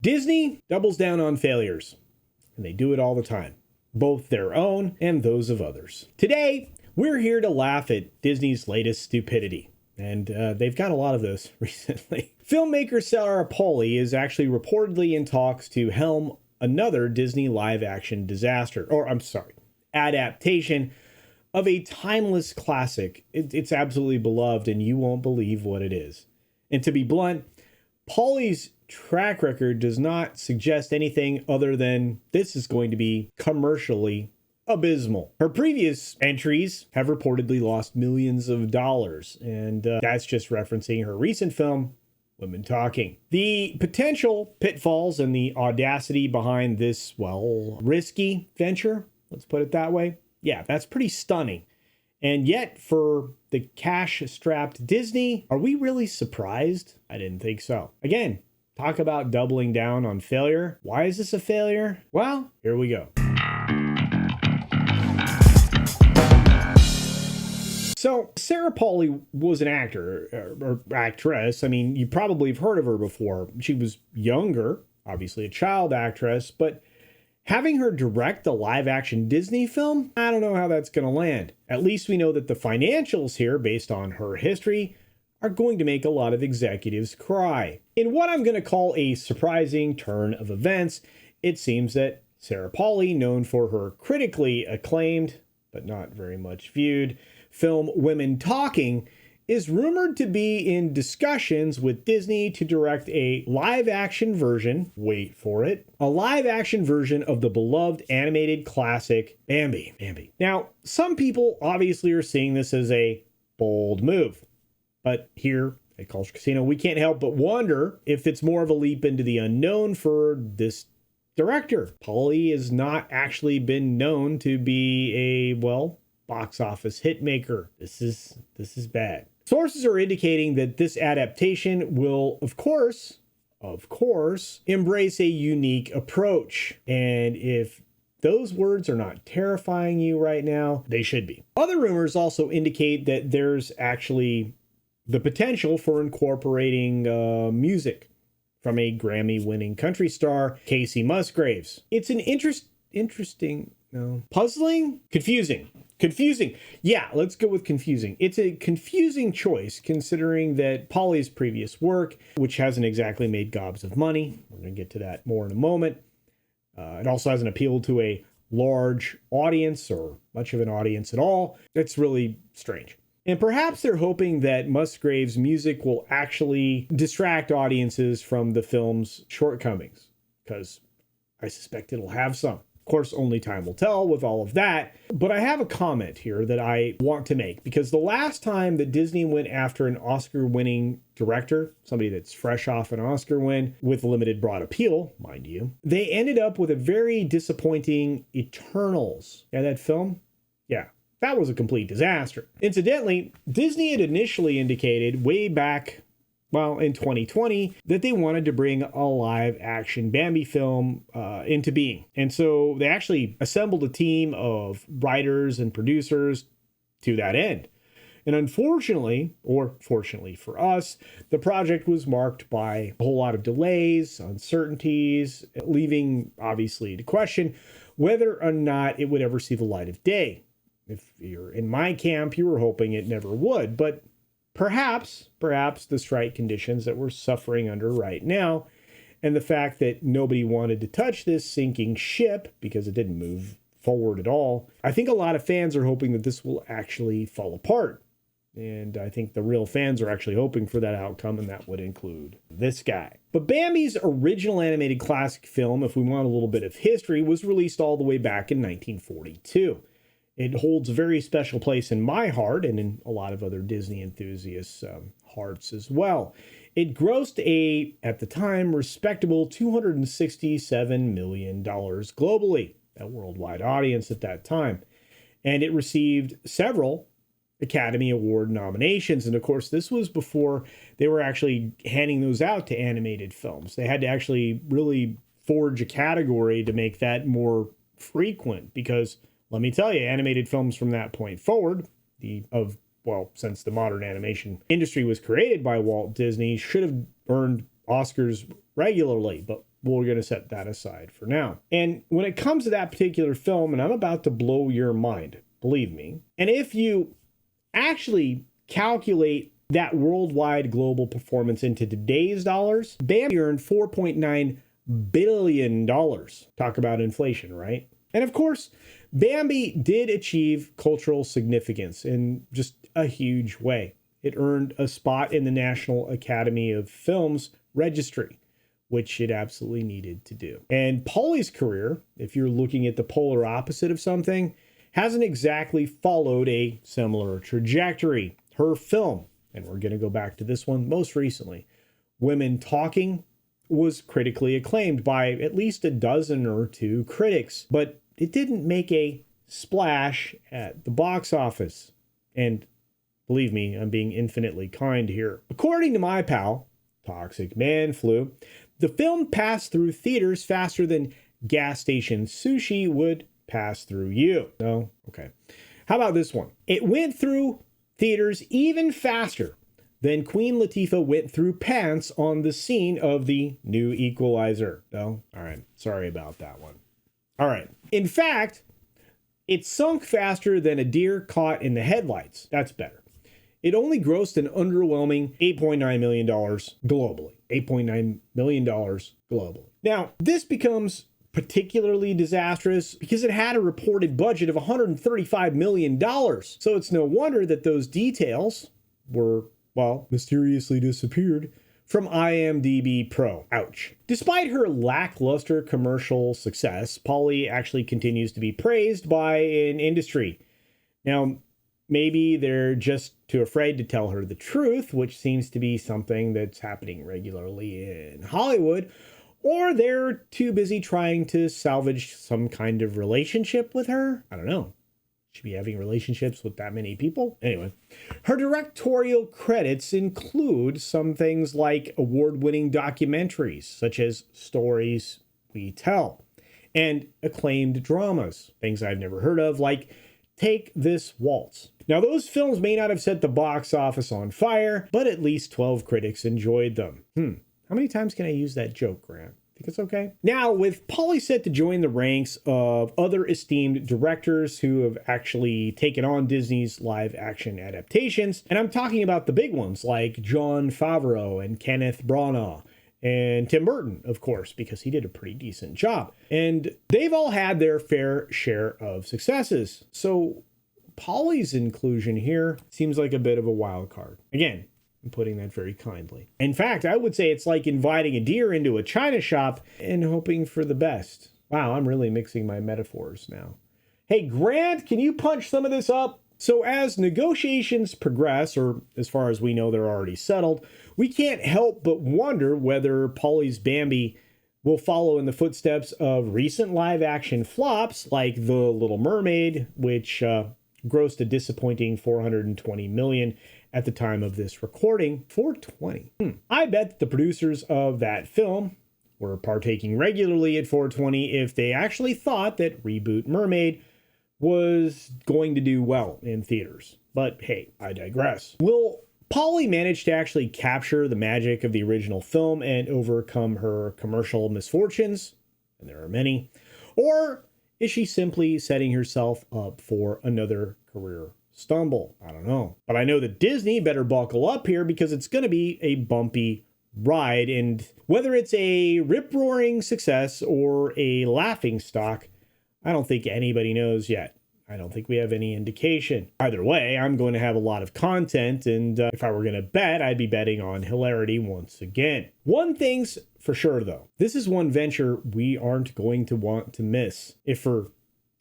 Disney doubles down on failures, and they do it all the time, both their own and those of others. Today, we're here to laugh at Disney's latest stupidity, and they've got a lot of those recently. Filmmaker Sarah Polley is actually reportedly in talks to helm another Disney live-action disaster, adaptation of a timeless classic. It's absolutely beloved, and you won't believe what it is. And to be blunt, Polley's track record does not suggest anything other than this is going to be commercially abysmal. Her previous entries have reportedly lost millions of dollars, and that's just referencing her recent film, Women Talking. The potential pitfalls and the audacity behind this, risky venture, let's put it that way, yeah, that's pretty stunning. And yet, for the cash-strapped Disney, are we really surprised? I didn't think so. Again, talk about doubling down on failure. Why is this a failure? Well, here we go. So, Sarah Polley was an actor, or actress. I mean, you probably have heard of her before. She was younger, obviously a child actress, but having her direct a live-action Disney film, I don't know how that's going to land. At least we know that the financials here, based on her history, are going to make a lot of executives cry. In what I'm going to call a surprising turn of events, it seems that Sarah Polley, known for her critically acclaimed, but not very much viewed, film Women Talking, is rumored to be in discussions with Disney to direct a live-action version, wait for it, a live-action version of the beloved animated classic Bambi. Now, some people obviously are seeing this as a bold move, but here at CultureCasino, we can't help but wonder if it's more of a leap into the unknown for this director. Polley has not actually been known to be a, box office hit maker. This is bad. Sources are indicating that this adaptation will, of course, embrace a unique approach. And if those words are not terrifying you right now, they should be. Other rumors also indicate that there's actually the potential for incorporating music from a Grammy-winning country star, Casey Musgraves. It's an puzzling? Confusing. Yeah, let's go with confusing. It's a confusing choice considering that Polley's previous work, which hasn't exactly made gobs of money, we're going to get to that more in a moment. It also hasn't appealed to a large audience or much of an audience at all. It's really strange. And perhaps they're hoping that Musgrave's music will actually distract audiences from the film's shortcomings, because I suspect it'll have some. Of course, only time will tell with all of that. But I have a comment here that I want to make, because the last time that Disney went after an Oscar-winning director, somebody that's fresh off an Oscar win with limited broad appeal, mind you, they ended up with a very disappointing Eternals. Yeah, that film? Yeah, that was a complete disaster. Incidentally, Disney had initially indicated way back, in 2020, that they wanted to bring a live-action Bambi film into being. And so they actually assembled a team of writers and producers to that end. And unfortunately, or fortunately for us, the project was marked by a whole lot of delays, uncertainties, leaving, obviously, to question whether or not it would ever see the light of day. If you're in my camp, you were hoping it never would, but perhaps the strike conditions that we're suffering under right now, and the fact that nobody wanted to touch this sinking ship because it didn't move forward at all, I think a lot of fans are hoping that this will actually fall apart. And I think the real fans are actually hoping for that outcome, and that would include this guy. But Bambi's original animated classic film, if we want a little bit of history, was released all the way back in 1942. It holds a very special place in my heart and in a lot of other Disney enthusiasts' hearts as well. It grossed at the time, respectable $267 million globally, a worldwide audience at that time. And it received several Academy Award nominations. And of course, this was before they were actually handing those out to animated films. They had to actually really forge a category to make that more frequent, because let me tell you, animated films from that point forward, since the modern animation industry was created by Walt Disney, should have earned Oscars regularly. But we're going to set that aside for now. And when it comes to that particular film, and I'm about to blow your mind, believe me, and if you actually calculate that worldwide global performance into today's dollars, Bambi earned $4.9 billion. Talk about inflation, right? And of course, Bambi did achieve cultural significance in just a huge way. It earned a spot in the National Academy of Films registry, which it absolutely needed to do. And Polley's career, if you're looking at the polar opposite of something, hasn't exactly followed a similar trajectory. Her film, and we're going to go back to this one most recently, Women Talking, was critically acclaimed by at least a dozen or two critics, but it didn't make a splash at the box office. And believe me, I'm being infinitely kind here. According to my pal, Toxic Man Flu, the film passed through theaters faster than gas station sushi would pass through you. No? Okay. How about this one? It went through theaters even faster than Queen Latifah went through pants on the scene of the new Equalizer. No? All right. Sorry about that one. All right. In fact, it sunk faster than a deer caught in the headlights. That's better. It only grossed an underwhelming $8.9 million globally. $8.9 million globally. Now, this becomes particularly disastrous because it had a reported budget of $135 million. So it's no wonder that those details were, well, mysteriously disappeared from IMDb Pro. Ouch. Despite her lackluster commercial success, Polley actually continues to be praised by an industry. Now, maybe they're just too afraid to tell her the truth, which seems to be something that's happening regularly in Hollywood, or they're too busy trying to salvage some kind of relationship with her. I don't know. Should be having relationships with that many people? Anyway, her directorial credits include some things like award-winning documentaries, such as Stories We Tell, and acclaimed dramas, things I've never heard of, like Take This Waltz. Now, those films may not have set the box office on fire, but at least 12 critics enjoyed them. How many times can I use that joke, Grant? Think it's okay? Now, with Polley set to join the ranks of other esteemed directors who have actually taken on Disney's live-action adaptations, and I'm talking about the big ones like Jon Favreau and Kenneth Branagh, and Tim Burton, of course, because he did a pretty decent job. And they've all had their fair share of successes. So Polley's inclusion here seems like a bit of a wild card. Again, I'm putting that very kindly. In fact, I would say it's like inviting a deer into a china shop and hoping for the best. Wow, I'm really mixing my metaphors now. Hey, Grant, can you punch some of this up? So as negotiations progress, or as far as we know, they're already settled, we can't help but wonder whether Polley's Bambi will follow in the footsteps of recent live-action flops like The Little Mermaid, which grossed a disappointing $420 million at the time of this recording. 420. I bet the producers of that film were partaking regularly at 420 if they actually thought that Reboot Mermaid was going to do well in theaters. But hey, I digress. Will Polley manage to actually capture the magic of the original film and overcome her commercial misfortunes? And there are many. Or is she simply setting herself up for another career stumble? I don't know. But I know that Disney better buckle up here because it's going to be a bumpy ride. And whether it's a rip-roaring success or a laughing stock, I don't think anybody knows yet. I don't think we have any indication. Either way, I'm going to have a lot of content, and if I were going to bet, I'd be betting on hilarity once again. One thing's for sure, though. This is one venture we aren't going to want to miss, if for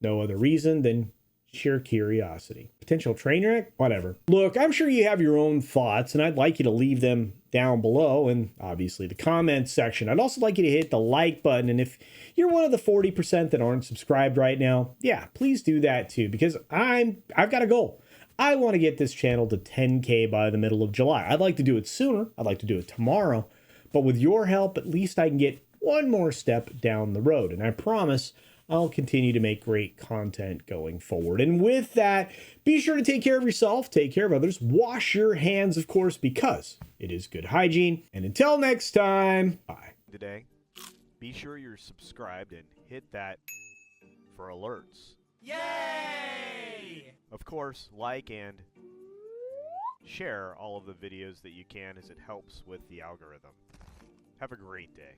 no other reason than sheer curiosity. Potential train wreck? Whatever. Look, I'm sure you have your own thoughts, and I'd like you to leave them down below, and obviously the comments section. I'd also like you to hit the like button, and if you're one of the 40% that aren't subscribed right now, yeah, please do that too, because I've got a goal. I want to get this channel to 10K by the middle of July. I'd like to do it sooner. I'd like to do it tomorrow, but with your help, at least I can get one more step down the road, and I promise I'll continue to make great content going forward. And with that, be sure to take care of yourself, take care of others, wash your hands, of course, because it is good hygiene. And until next time, bye. Today, Be sure you're subscribed and hit that for alerts. Yay! Of course, like and share all of the videos that you can, as it helps with the algorithm. Have a great day.